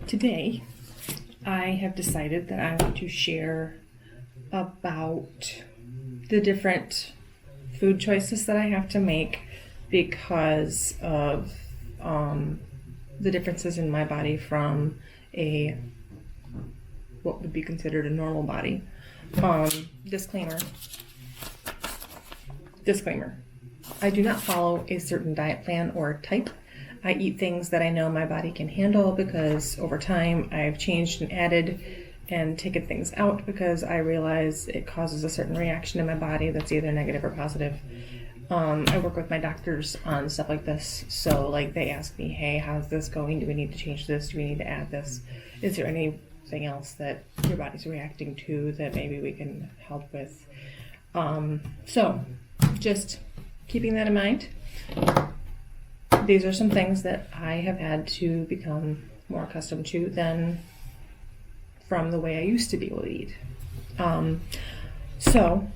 Today, I have decided that I want to share about the different food choices that I have to make because of the differences in my body from what would be considered a normal body. Disclaimer. I do not follow a certain diet plan or type. I eat things that I know my body can handle because over time I've changed and added and taken things out because I realize it causes a certain reaction in my body that's either negative or positive. I work with my doctors on stuff like this, so like they ask me, hey, how's this going? Do we need to change this? Do we need to add this? Is there anything else that your body's reacting to that maybe we can help with? So just keeping that in mind, these are some things that I have had to become more accustomed to than from the way I used to be able to eat. So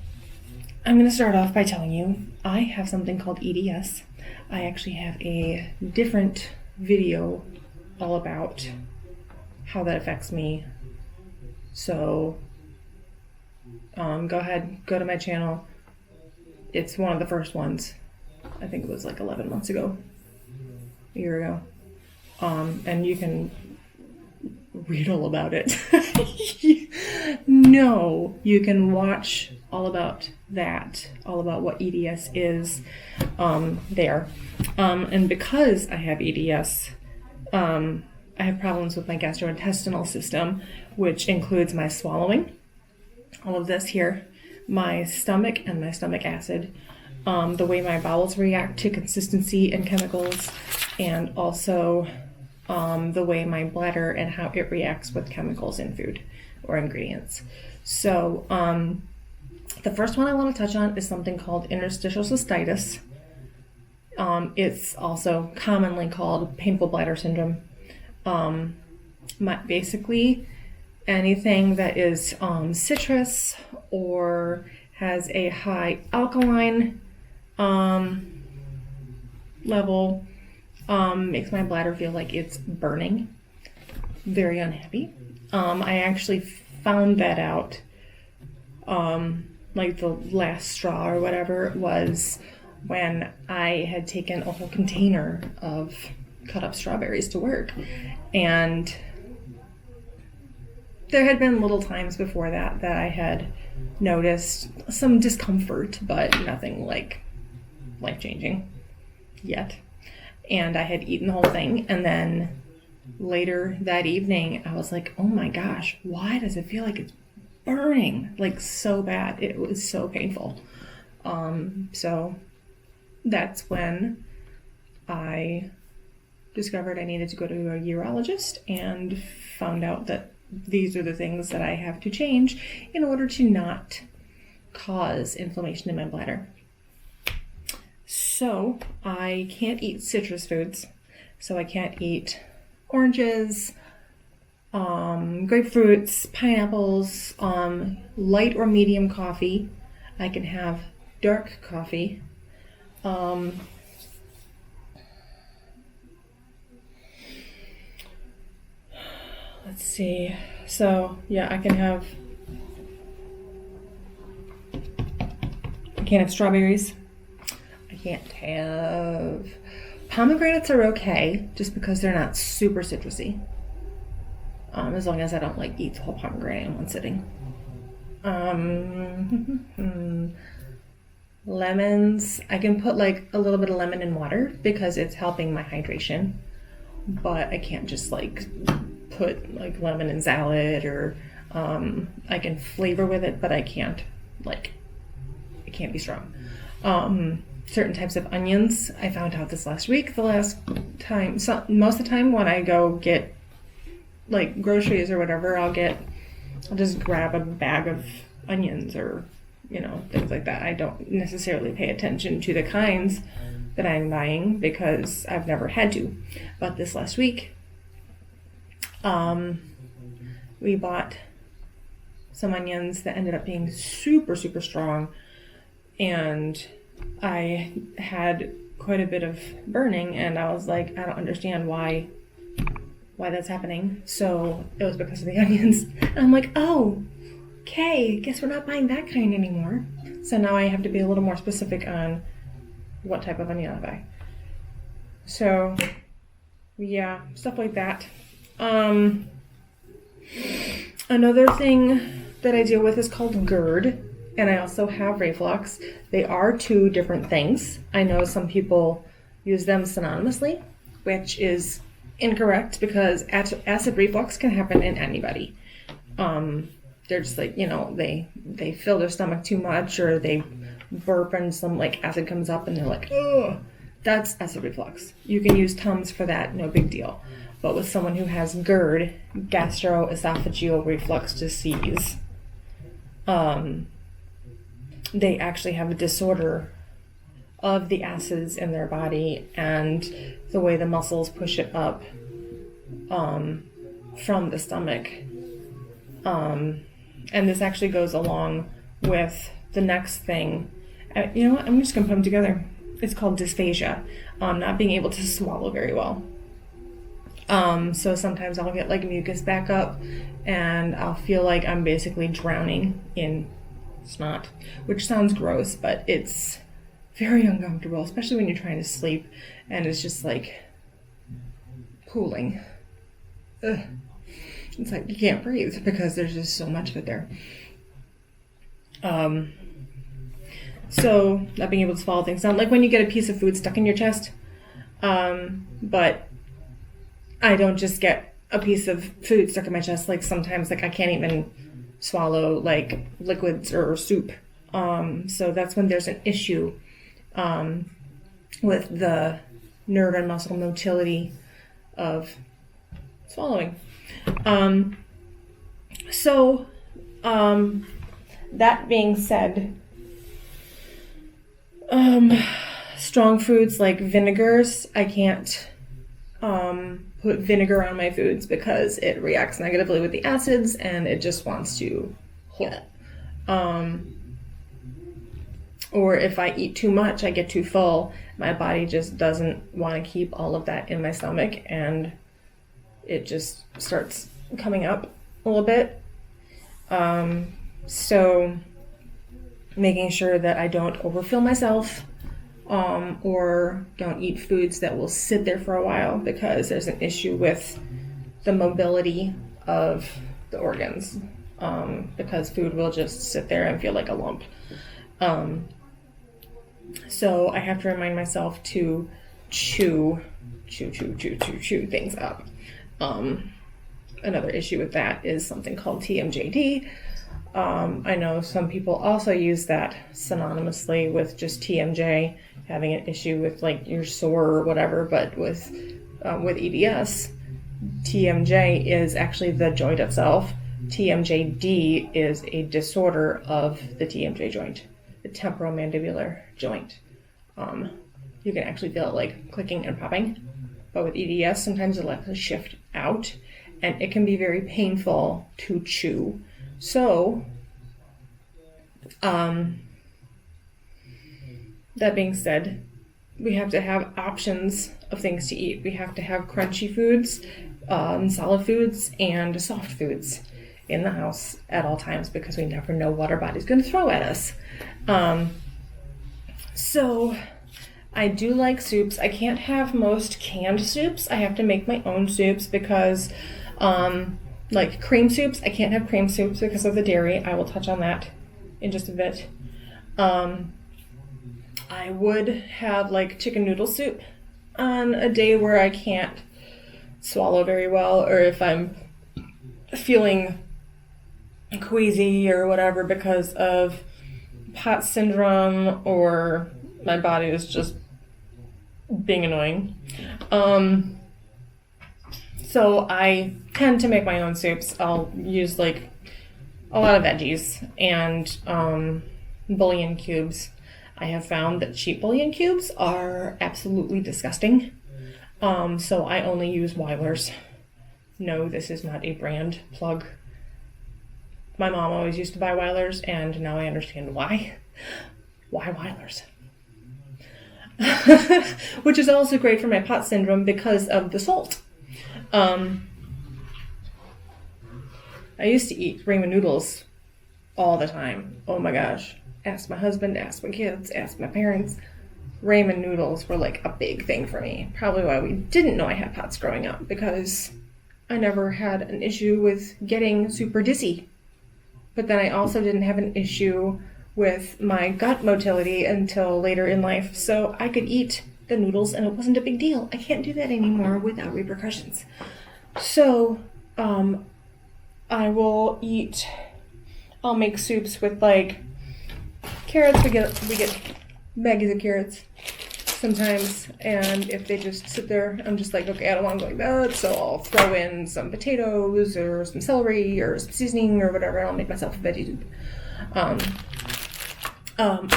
I'm going to start off by telling you I have something called EDS. I actually have a different video all about how that affects me. So go ahead, go to my channel. It's one of the first ones. I think it was like 11 months ago, a year ago. And you can read all about it. No, you can watch all about that, all about what EDS is there. And because I have EDS, I have problems with my gastrointestinal system, which includes my swallowing, all of this here, my stomach and my stomach acid, the way my bowels react to consistency and chemicals, and also the way my bladder and how it reacts with chemicals in food or ingredients. So the first one I want to touch on is something called interstitial cystitis. It's also commonly called painful bladder syndrome. Basically, anything that is citrus or has a high alkaline level makes my bladder feel like it's burning. Very unhappy. I actually found that out like the last straw or whatever it was when I had taken a whole container of cut up strawberries to work, and there had been little times before that I had noticed some discomfort, but nothing like life-changing yet. And I had eaten the whole thing, and then later that evening I was like, oh my gosh, why does it feel like it's burning like so bad? It was so painful. So that's when I discovered I needed to go to a urologist and found out that these are the things that I have to change in order to not cause inflammation in my bladder. So I can't eat citrus foods. So I can't eat oranges, grapefruits, pineapples, light or medium coffee. I can have dark coffee. Let's see. So yeah, I can't have strawberries. I can't have pomegranates are okay, just because they're not super citrusy. As long as I don't like eat the whole pomegranate in one sitting. Lemons, I can put like a little bit of lemon in water because it's helping my hydration, but I can't just like put like lemon in salad, or I can flavor with it, but I can't it can't be strong. Certain types of onions, I found out this last week, most of the time when I go get like groceries or whatever, I'll just grab a bag of onions or things like that. I don't necessarily pay attention to the kinds that I'm buying because I've never had to. But this last week, we bought some onions that ended up being super, super strong, and I had quite a bit of burning, and I was like, I don't understand why why that's happening. So it was because of the onions. And I'm like, oh, okay, guess we're not buying that kind anymore. So now I have to be a little more specific on what type of onion I buy. So yeah, stuff like that. Another thing that I deal with is called GERD, and I also have reflux. They are two different things. I know some people use them synonymously, which is incorrect because acid reflux can happen in anybody. They're just like, they fill their stomach too much, or they burp and some like acid comes up and they're like, oh, that's acid reflux. You can use Tums for that, no big deal. But with someone who has GERD, gastroesophageal reflux disease, they actually have a disorder of the acids in their body and the way the muscles push it up from the stomach. And this actually goes along with the next thing. You know what? I'm just going to put them together. It's called dysphagia, not being able to swallow very well. So sometimes I'll get like mucus back up and I'll feel like I'm basically drowning in snot, which sounds gross, but it's very uncomfortable, especially when you're trying to sleep and it's just like pooling. Ugh. It's like you can't breathe because there's just so much of it there. So not being able to swallow things down, like when you get a piece of food stuck in your chest, but I don't just get a piece of food stuck in my chest. Like sometimes like I can't even swallow like liquids or soup. So that's when there's an issue with the nerve and muscle motility of swallowing. That being said, strong foods like vinegars, I can't put vinegar on my foods because it reacts negatively with the acids and it just wants to hit. Or if I eat too much, I get too full. My body just doesn't want to keep all of that in my stomach and it just starts coming up a little bit. So making sure that I don't overfill myself or don't eat foods that will sit there for a while because there's an issue with the mobility of the organs because food will just sit there and feel like a lump. So I have to remind myself to chew things up. Another issue with that is something called TMJD. I know some people also use that synonymously with just TMJ, having an issue with like you're sore or whatever, but with EDS, TMJ is actually the joint itself. TMJD is a disorder of the TMJ joint, the temporomandibular joint. You can actually feel it like clicking and popping, but with EDS, sometimes it'll actually shift out, and it can be very painful to chew. So, that being said, we have to have options of things to eat. We have to have crunchy foods, solid foods, and soft foods in the house at all times because we never know what our body's going to throw at us. So I do like soups. I can't have most canned soups. I have to make my own soups because like cream soups, I can't have cream soups because of the dairy. I will touch on that in just a bit. I would have like chicken noodle soup on a day where I can't swallow very well, or if I'm feeling queasy or whatever because of POTS syndrome or my body is just being annoying. So I tend to make my own soups. I'll use like a lot of veggies and bouillon cubes. I have found that cheap bouillon cubes are absolutely disgusting. So I only use Weiler's. No, this is not a brand plug. My mom always used to buy Weiler's, and now I understand why. Why Weiler's? Which is also great for my POTS syndrome because of the salt. I used to eat ramen noodles all the time. Oh my gosh. Ask my husband, ask my kids, ask my parents. Ramen noodles were like a big thing for me. Probably why we didn't know I had POTS growing up, because I never had an issue with getting super dizzy. But then I also didn't have an issue with my gut motility until later in life. So I could eat the noodles and it wasn't a big deal. I can't do that anymore without repercussions. So I'll make soups with like carrots. We get baggies of carrots sometimes, and if they just sit there, I'm just like, okay, I don't want them like that, so I'll throw in some potatoes or some celery or some seasoning or whatever, and I'll make myself a veggie soup.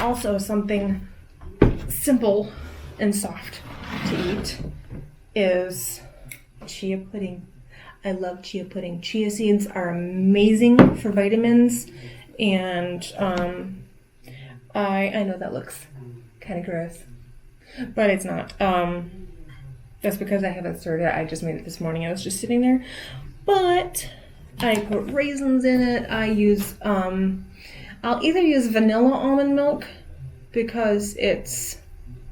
Also, something simple and soft to eat is chia pudding. I love chia pudding. Chia seeds are amazing for vitamins, and I know that looks kind of gross, but it's not. That's because I haven't stirred it. I just made it this morning. I was just sitting there, but I put raisins in it. I'll either use vanilla almond milk because it's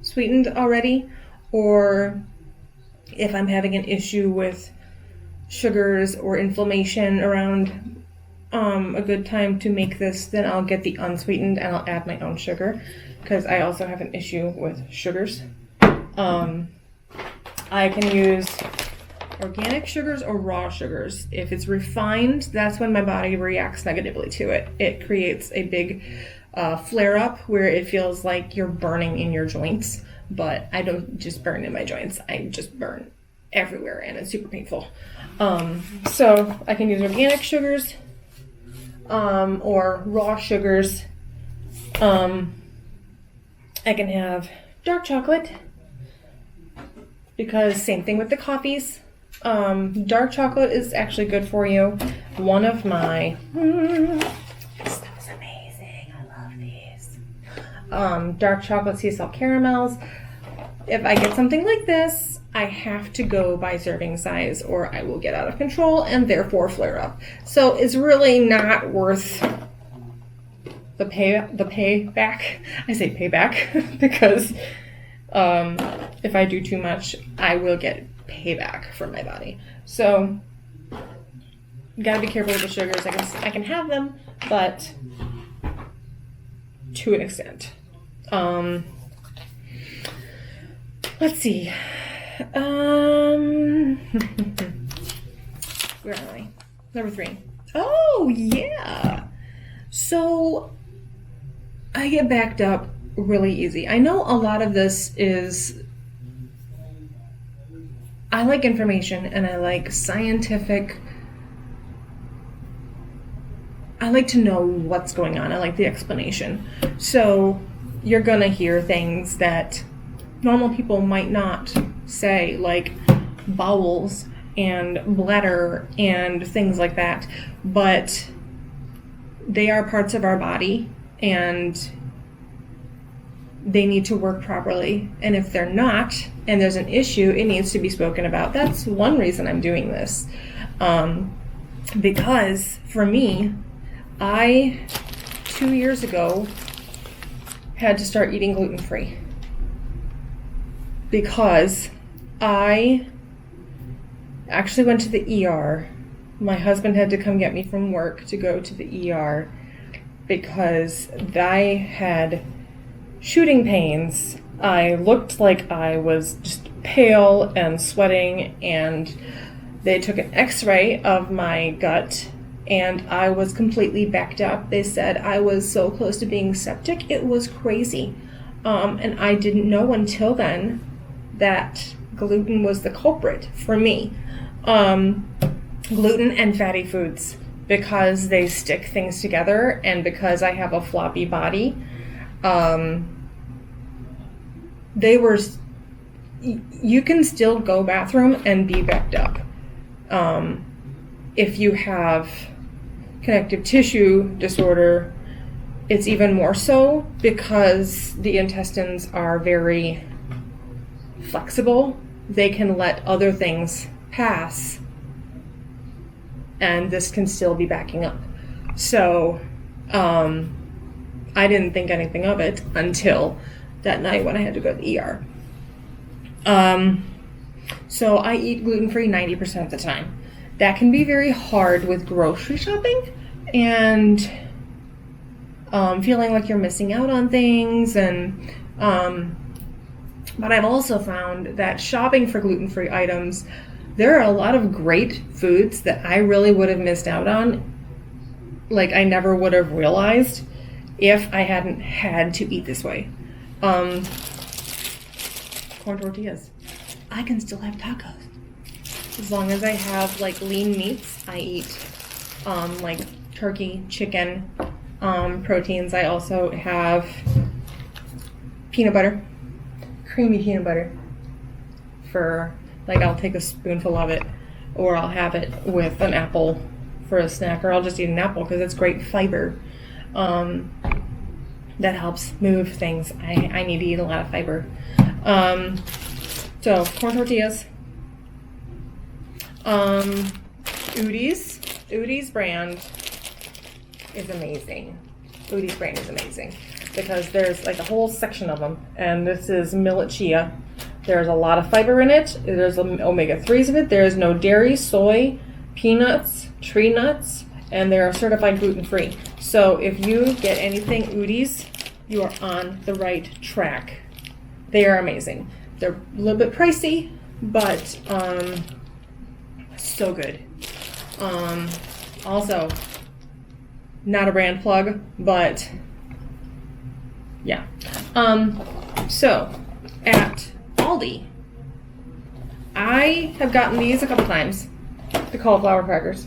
sweetened already, or if I'm having an issue with sugars or inflammation around a good time to make this, then I'll get the unsweetened and I'll add my own sugar, because I also have an issue with sugars. I can use organic sugars or raw sugars. If it's refined, that's when my body reacts negatively to it. It creates a big flare-up where it feels like you're burning in your joints, but I don't just burn in my joints. I just burn everywhere, and it's super painful. So I can use organic sugars or raw sugars. I can have dark chocolate, because same thing with the coffees. Dark chocolate is actually good for you. One of my this stuff is amazing. I love these. Dark chocolate sea salt caramels. If I get something like this, I have to go by serving size, or I will get out of control and therefore flare up. So it's really not worth the payback. I say payback because if I do too much, I will get payback from my body. So you gotta be careful with the sugars. I can have them, but to an extent. Let's see. Where am I? Number 3. Oh, yeah. So I get backed up really easy. I know a lot of this is, I like information and I like scientific, I like to know what's going on. I like the explanation. So you're gonna hear things that normal people might not say, like bowels and bladder and things like that, but they are parts of our body and they need to work properly. And if they're not, and there's an issue, it needs to be spoken about. That's one reason I'm doing this. Because for me, I 2 years ago had to start eating gluten-free, because I actually went to the ER. My husband had to come get me from work to go to the ER because I had shooting pains. I looked like I was just pale and sweating, and they took an x-ray of my gut and I was completely backed up. They said I was so close to being septic. It was crazy. And I didn't know until then that gluten was the culprit for me. Gluten and fatty foods, because they stick things together, and because I have a floppy body, you can still go bathroom and be backed up. If you have connective tissue disorder, it's even more so, because the intestines are very flexible. They can let other things pass and this can still be backing up. So I didn't think anything of it until that night when I had to go to the ER. So I eat gluten-free 90% of the time. That can be very hard with grocery shopping and feeling like you're missing out on things. And but I've also found that shopping for gluten-free items, there are a lot of great foods that I really would have missed out on. Like I never would have realized if I hadn't had to eat this way. Corn tortillas. I can still have tacos. As long as I have like lean meats, I eat like turkey, chicken, proteins. I also have peanut butter, creamy peanut butter for like I'll take a spoonful of it, or I'll have it with an apple for a snack, or I'll just eat an apple because it's great fiber. That helps move things. I need to eat a lot of fiber. So corn tortillas. Udi's brand is amazing. Udi's brand is amazing because there's like a whole section of them, and this is millet chia. There's a lot of fiber in it. There's omega-3s in it. There is no dairy, soy, peanuts, tree nuts, and they are certified gluten-free. So if you get anything Udi's, you are on the right track. They are amazing. They're a little bit pricey, but so good. Also, not a brand plug, but yeah. So at Aldi, I have gotten these a couple times. The cauliflower crackers.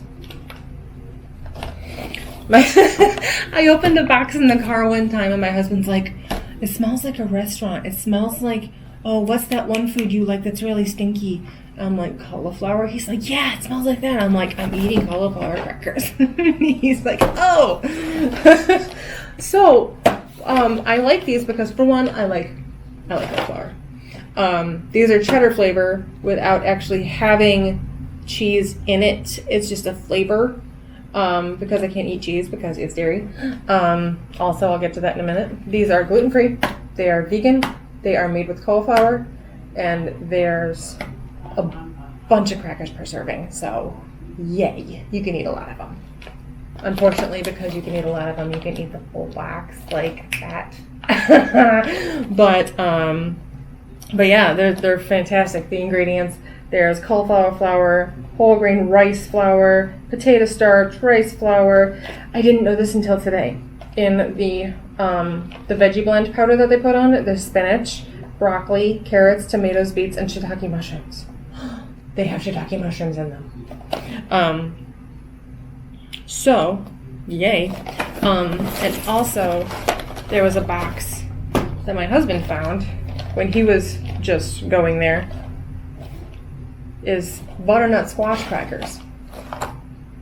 I opened a box in the car one time and my husband's like, it smells like a restaurant. It smells like, oh, what's that one food you like that's really stinky? I'm like, cauliflower? He's like, yeah, it smells like that. I'm like, I'm eating cauliflower crackers. He's like, oh. So, I like these because for one, I like cauliflower. These are cheddar flavor without actually having cheese in it. It's just a flavor. Because I can't eat cheese because it's dairy. Also, I'll get to that in a minute. These are gluten-free. They are vegan. They are made with cauliflower. And there's a bunch of crackers per serving. So, yay. You can eat a lot of them. Unfortunately, because you can eat a lot of them, you can eat the whole box like that. But yeah, they're fantastic. The ingredients. There's cauliflower flour, whole grain rice flour, potato starch, rice flour. I didn't know this until today. In the veggie blend powder that they put on it, there's spinach, broccoli, carrots, tomatoes, beets, and shiitake mushrooms. They have shiitake mushrooms in them. So, yay. And also, there was a box that my husband found when he was just going there. Is butternut squash crackers.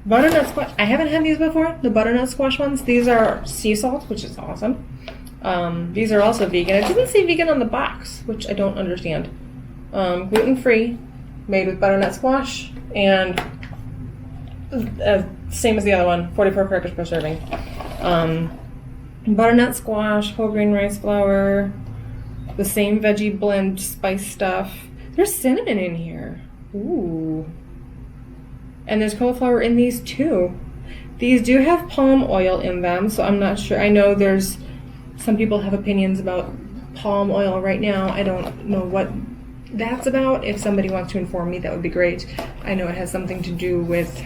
Butternut squash. I haven't had these before. The butternut squash ones. These are sea salt, which is awesome. These are also vegan. It didn't say vegan on the box, which I don't understand. Gluten-free, made with butternut squash, and same as the other one, 44 crackers per serving. Butternut squash, whole grain rice flour, the same veggie blend spice stuff. There's cinnamon in here. Ooh. And there's cauliflower in these too. These do have palm oil in them, so I'm not sure. I know there's some people have opinions about palm oil right now. I don't know what that's about. If somebody wants to inform me, that would be great. I know it has something to do with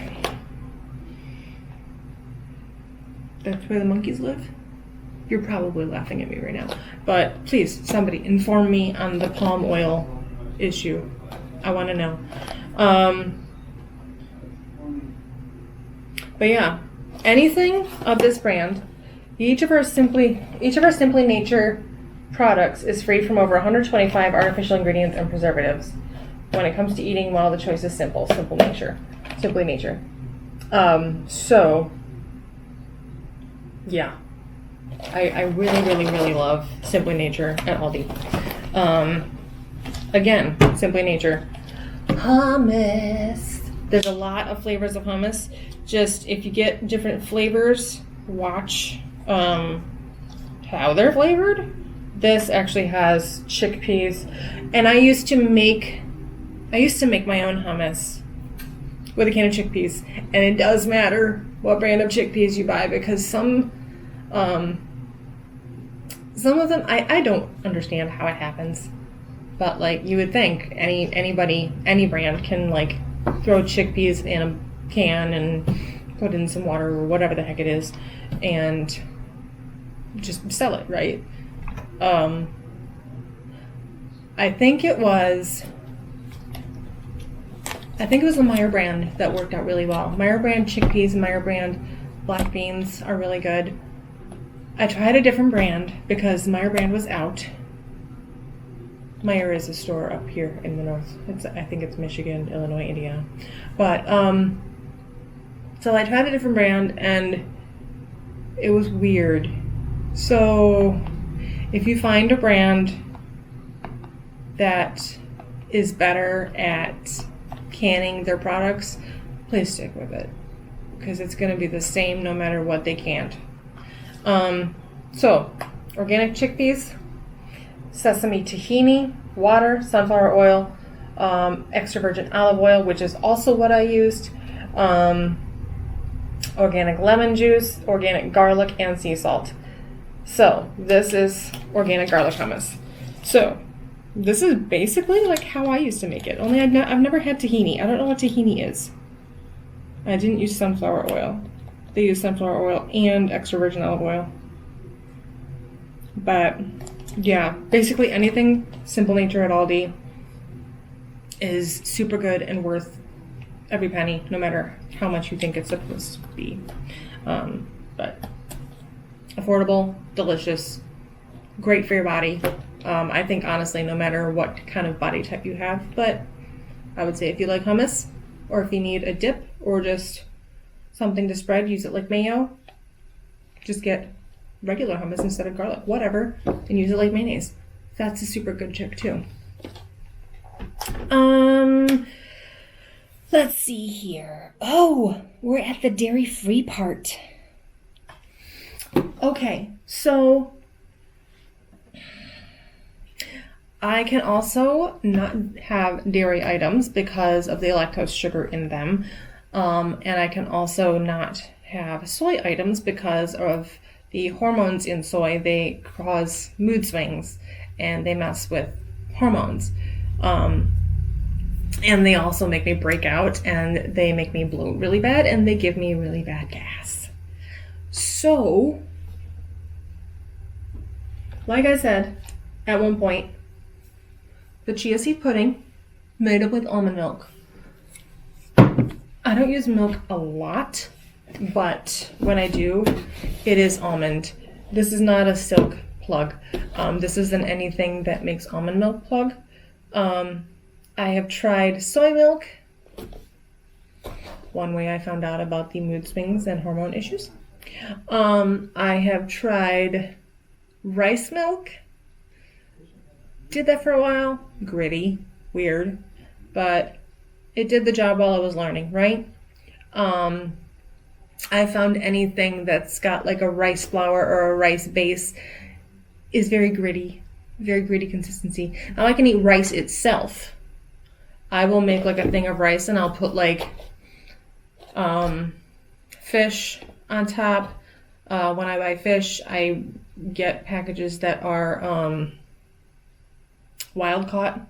that's where the monkeys live. You're probably laughing at me right now. But please, somebody inform me on the palm oil issue. I want to know. But yeah, anything of this brand, each of our Simply Nature products is free from over 125 artificial ingredients and preservatives. When it comes to eating well, the choice is simple. Simply Nature. So yeah, I really love Simply Nature at Aldi. Again, Simply Nature. Hummus. There's a lot of flavors of hummus. Just if you get different flavors, watch how they're flavored. This actually has chickpeas, and I used to make my own hummus with a can of chickpeas, and it does matter what brand of chickpeas you buy, because some of them I don't understand how it happens, but like you would think any brand can like throw chickpeas in a can and put in some water or whatever the heck it is and just sell it, right? I think it was the Meyer brand that worked out really well. Meyer brand chickpeas and Meyer brand black beans are really good. I tried a different brand because Meyer brand was out. Meyer is a store up here in the north. I think it's Michigan, Illinois, Indiana. But so I tried a different brand and it was weird. So if you find a brand that is better at canning their products, please stick with it, because it's going to be the same no matter what they can't. So organic chickpeas, sesame tahini, water, sunflower oil, extra virgin olive oil, which is also what I used, organic lemon juice, organic garlic, and sea salt. So this is organic garlic hummus. So this is basically like how I used to make it, only I've never had tahini. I don't know what tahini is. I didn't use sunflower oil. They use sunflower oil and extra virgin olive oil. But yeah, basically anything Simple Nature at Aldi is super good and worth every penny, no matter how much you think it's supposed to be. But affordable, delicious, great for your body. I think honestly, no matter what kind of body type you have, but I would say if you like hummus, or if you need a dip, or just something to spread, use it like mayo. Just get regular hummus instead of garlic, whatever, and use it like mayonnaise. That's a super good trick too. Let's see here. Oh, we're at the dairy-free part. Okay, so I can also not have dairy items because of the lactose sugar in them. And I can also not have soy items because of the hormones in soy. They cause mood swings and they mess with hormones. And they also make me break out, and they make me bloat really bad, and they give me really bad gas. So, like I said at one point, the chia seed pudding made up with almond milk. I don't use milk a lot, but when I do, it is almond. This is not a silk plug. This isn't anything that makes almond milk plug. I have tried soy milk. One way I found out about the mood swings and hormone issues. I have tried rice milk. Did that for a while. Gritty, weird, but it did the job while I was learning, right? I found anything that's got like a rice flour or a rice base is very gritty consistency. Now I can eat rice itself. I will make like a thing of rice and I'll put like fish on top. When I buy fish, I get packages that are wild caught.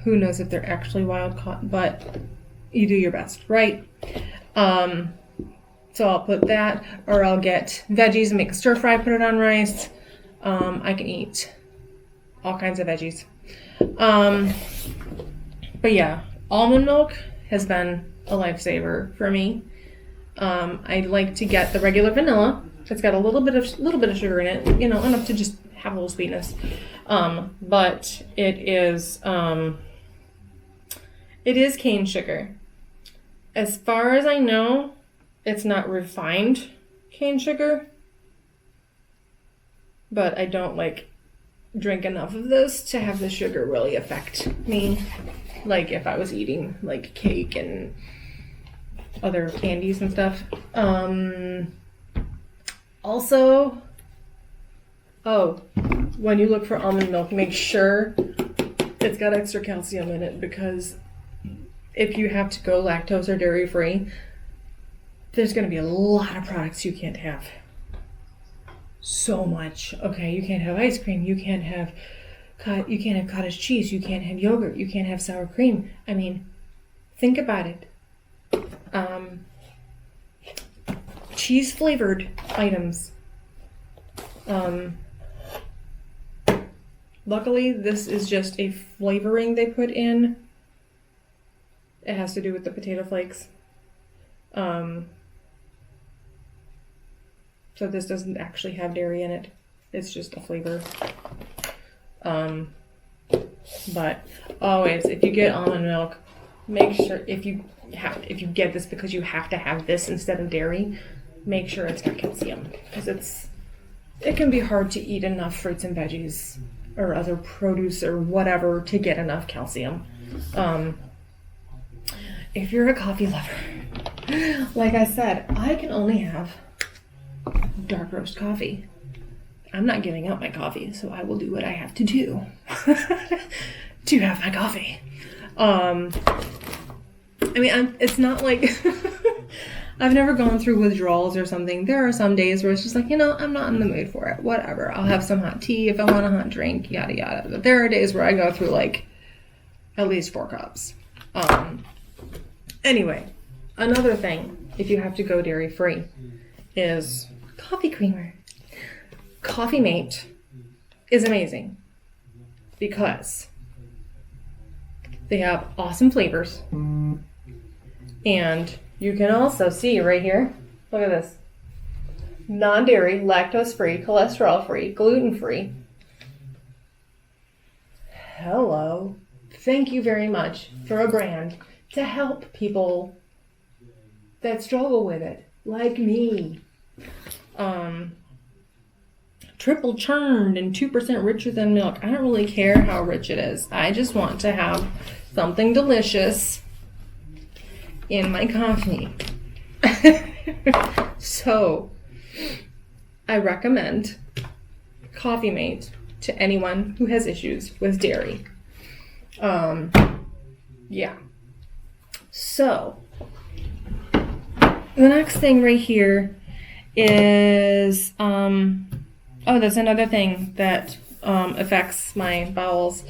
Who knows if they're actually wild caught, but you do your best, right? So I'll put that, or I'll get veggies and make a stir fry, put it on rice. I can eat all kinds of veggies. But yeah, almond milk has been a lifesaver for me. I like to get the regular vanilla. It's got a little bit of sugar in it, enough to just have a little sweetness. But it is cane sugar. As far as I know, it's not refined cane sugar. But I don't drink enough of this to have the sugar really affect me. like if I was eating like cake and other candies and stuff. Also, when you look for almond milk, make sure it's got extra calcium in it, because if you have to go lactose or dairy free, there's going to be a lot of products you can't have. So much. Okay, you can't have ice cream, you can't have cottage cheese, you can't have yogurt, you can't have sour cream. I mean, think about it. Cheese flavored items. Luckily, this is just a flavoring they put in. It has to do with the potato flakes. So this doesn't actually have dairy in it. It's just a flavor. But always, if you get almond milk, make sure if you get this because you have to have this instead of dairy, make sure it's got calcium, because it can be hard to eat enough fruits and veggies or other produce or whatever to get enough calcium. If you're a coffee lover, like I said, I can only have dark roast coffee. I'm not giving up my coffee, so I will do what I have to do to have my coffee. It's not like I've never gone through withdrawals or something. There are some days where it's just like, I'm not in the mood for it. Whatever. I'll have some hot tea if I want a hot drink, yada yada. But there are days where I go through like at least 4 cups. Anyway, another thing, if you have to go dairy free, is coffee creamer. Coffee Mate is amazing because they have awesome flavors. And you can also see right here, look at this. Non-dairy, lactose-free, cholesterol-free, gluten-free. Hello. Thank you very much for a brand to help people that struggle with it, like me. Triple churned and 2% richer than milk. I don't really care how rich it is. I just want to have something delicious in my coffee. So, I recommend Coffee Mate to anyone who has issues with dairy. Yeah. So, the next thing right here is, that's another thing that affects my bowels,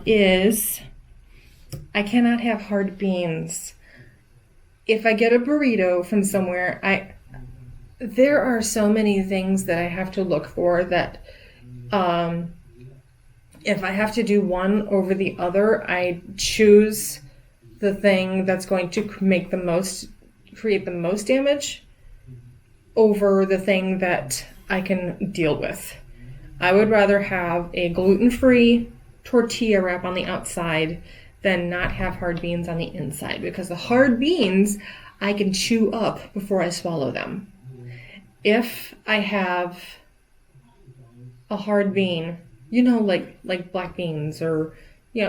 is I cannot have hard beans. If I get a burrito from somewhere, there are so many things that I have to look for that if I have to do one over the other, I choose the thing that's going to create the most damage over the thing that I can deal with. I would rather have a gluten-free tortilla wrap on the outside than not have hard beans on the inside, because the hard beans I can chew up before I swallow them. If I have a hard bean, like black beans or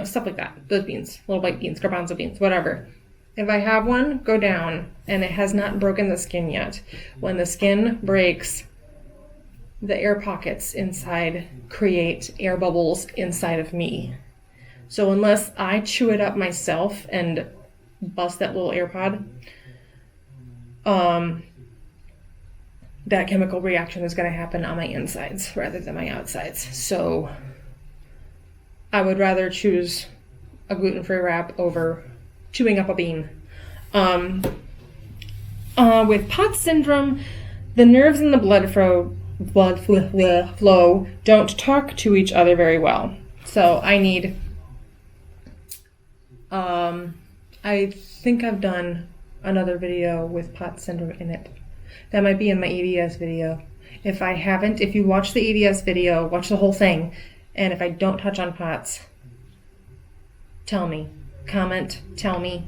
stuff like that, those beans, little white beans, garbanzo beans, whatever. If I have one go down and it has not broken the skin yet, when the skin breaks, the air pockets inside create air bubbles inside of me. So unless I chew it up myself and bust that little air pod, that chemical reaction is going to happen on my insides rather than my outsides. So I would rather choose a gluten-free wrap over chewing up a bean. With POTS syndrome, the nerves in the blood flow don't talk to each other very well. So I need, I think I've done another video with POTS syndrome in it. That might be in my EDS video. If I haven't, if you watch the EDS video, watch the whole thing. And if I don't touch on POTS, tell me. Comment, tell me,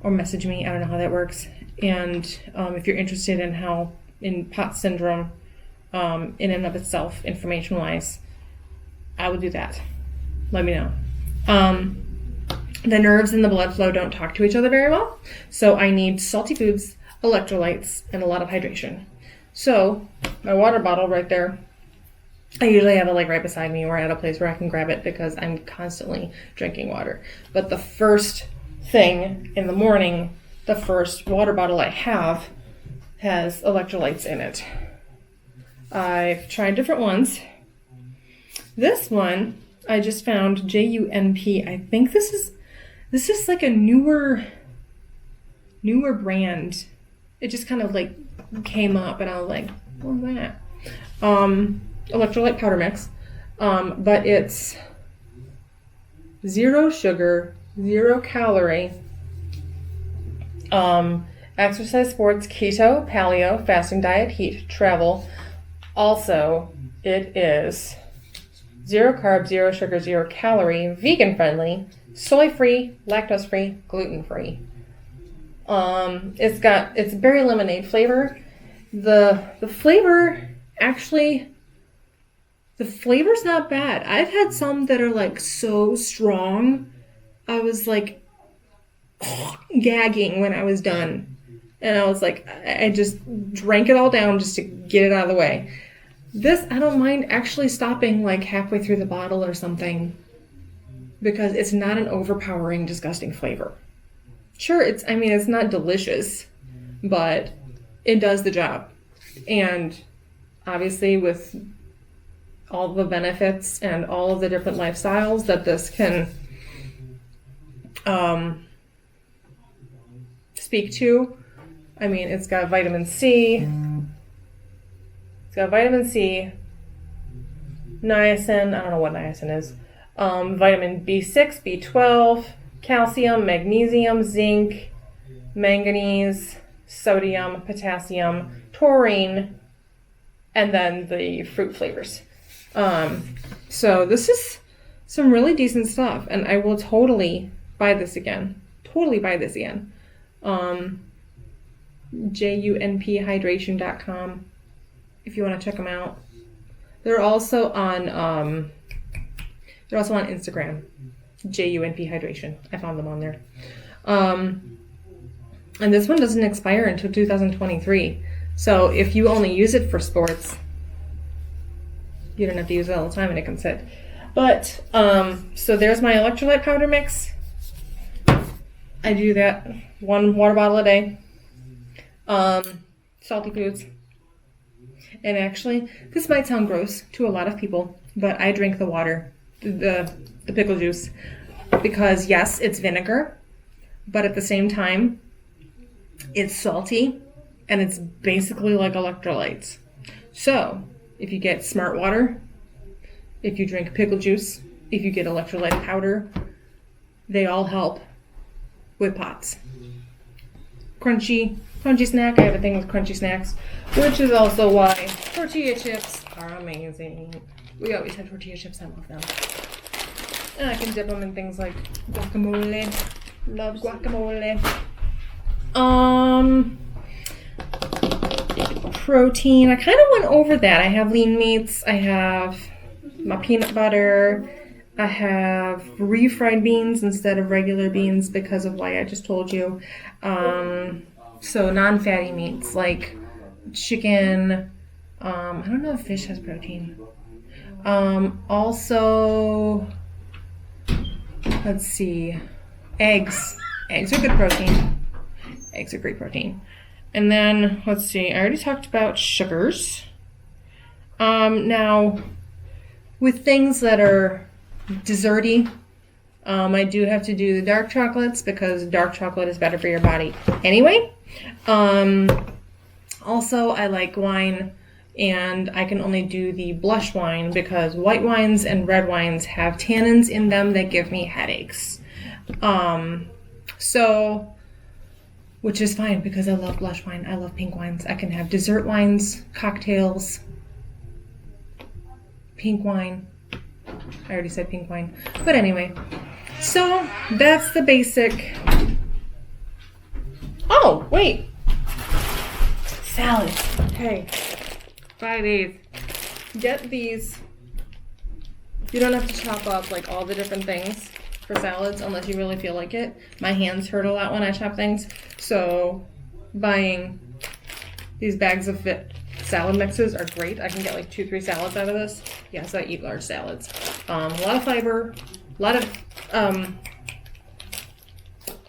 or message me. I don't know how that works. And if you're interested in POTS syndrome, in and of itself, information-wise, I will do that. Let me know. the nerves and the blood flow don't talk to each other very well. So I need salty foods, electrolytes, and a lot of hydration. So my water bottle right there, I usually have it like right beside me or at a place where I can grab it because I'm constantly drinking water. But the first thing in the morning, the first water bottle I have has electrolytes in it. I've tried different ones. This one I just found, JUNP. I think this is like a newer brand. It just kind of like came up and I was like, what's that? Electrolyte powder mix. But it's 0 sugar, 0 calorie, exercise, sports, keto, paleo, fasting diet, heat, travel. Also, it is 0 carbs, 0 sugar, 0 calorie, vegan friendly, soy free, lactose free, gluten free. It's berry lemonade flavor. The flavor actually, the flavor's not bad. I've had some that are like so strong. I was like gagging when I was done. And I was like, I just drank it all down just to get it out of the way. This, I don't mind actually stopping like halfway through the bottle or something because it's not an overpowering, disgusting flavor. Sure, it's not delicious, but it does the job. And obviously with all the benefits and all of the different lifestyles that this can speak to, it's got vitamin C. It's got vitamin C, niacin, I don't know what niacin is, vitamin B6, B12, calcium, magnesium, zinc, manganese, sodium, potassium, taurine, and then the fruit flavors. So this is some really decent stuff, and I will totally buy this again. JUNPhydration.com if you want to check them out. They're also on Instagram. JUNP Hydration. I found them on there. And this one doesn't expire until 2023. So if you only use it for sports, you don't have to use it all the time and it can sit. But, so there's my electrolyte powder mix. I do that 1 water bottle a day. Salty foods. And actually, this might sound gross to a lot of people, but I drink the water, the pickle juice, because yes, it's vinegar, but at the same time, it's salty, and it's basically like electrolytes. So, if you get smart water, if you drink pickle juice, if you get electrolyte powder, they all help with POTS. Crunchy snack. I have a thing with crunchy snacks, which is also why tortilla chips are amazing. We always have tortilla chips. I love them. And I can dip them in things like guacamole. Love guacamole. Protein. I kind of went over that. I have lean meats. I have my peanut butter. I have refried beans instead of regular beans because of why I just told you. So non-fatty meats like chicken. I don't know if fish has protein. Also, let's see, eggs. Eggs are good protein. Eggs are great protein. And then, let's see, I already talked about sugars. Now, with things that are desserty, I do have to do the dark chocolates because dark chocolate is better for your body anyway. Also, I like wine, and I can only do the blush wine because white wines and red wines have tannins in them that give me headaches. Which is fine because I love blush wine. I love pink wines. I can have dessert wines, cocktails, pink wine. I already said pink wine. But anyway, so that's the basic. Oh, wait. Salad. Okay. Buy these. Get these. You don't have to chop up like all the different things. for salads unless you really feel like it. My hands hurt a lot when I chop things, so buying these bags of fit salad mixes are great. I can get like 2-3 salads out of this. Yes, I eat large salads. A lot of fiber, a lot of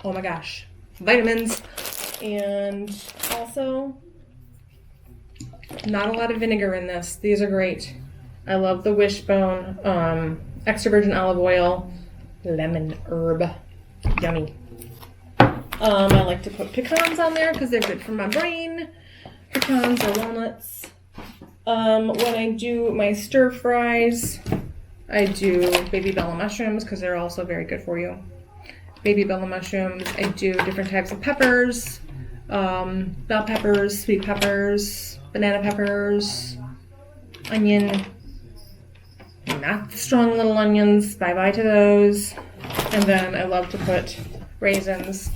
oh my gosh, vitamins, and also not a lot of vinegar in this. These are great. I love the Wishbone extra virgin olive oil, lemon herb, yummy. I like to put pecans on there because they're good for my brain. Pecans or walnuts. When I do my stir fries, I do baby bella mushrooms because they're also very good for you. Baby bella mushrooms. I do different types of peppers, bell peppers, sweet peppers, banana peppers, onion. Not the strong little onions. Bye-bye to those. And then I love to put raisins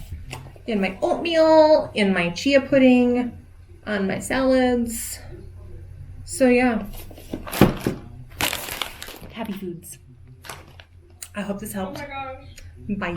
in my oatmeal, in my chia pudding, on my salads. So yeah. Happy foods. I hope this helped. Oh my gosh. Bye.